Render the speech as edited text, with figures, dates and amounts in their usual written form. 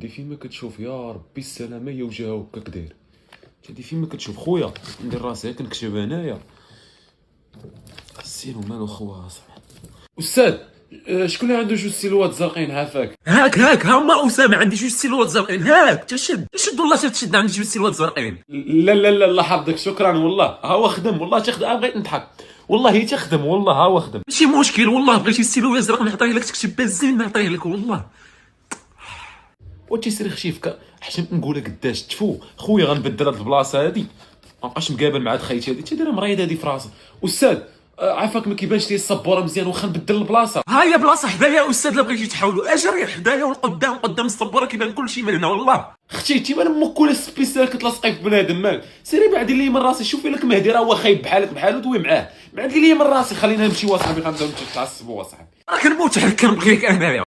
هادي فين ما كتشوف يا ربي السلامه هي وجهها هكاك داير. هادي فين ما كتشوف خويا ندير راسي كنكتب انايا. السيلو مالو خوها صاحبي. استاذ شكون اللي عنده جوج سيلوات زرقين عافاك؟ هاك هما اسامه، عندي جوج سيلوات زرقين. هاك تشد والله تشد، عندي جوج سيلوات زرقين. لا الله حفظك شكرا والله. ها هو خدم والله تخدم. بغيت نضحك والله تخدم والله. ها هو خدم ماشي مشكل والله، بغيتي السيلو ازرق نعطيه لك، تكتب بالزين نعطيه لك والله. وتيسري خشيفك حشم نقولها قداش تفو خويا غنبدل هاد البلاصه هادي. مابقاش مقابل مع خيتي هادي تدير مريض هادي في راسها. استاذ عافاك ما كيبانش لي السبوره مزيان واخا نبدل البلاصه. ها هي بلاصه حدايا استاذ، لا بغيتي تحاولوا اجري حدايا والقدام قدام السبوره كيبان كلشي من هنا والله. اختي تيما انا كل سبيسيال كتلصقي في بنادم مال سيري بعدي لي من راسي. شوفي لك مهدي راه هو خايب بحالك بحالو دوي معاه. بعدي لي من راسي خلينا نمشي وصاحبي غنبداو نتعصبوا وصاحبي. راك نموت عليك، كنبغيك انايا.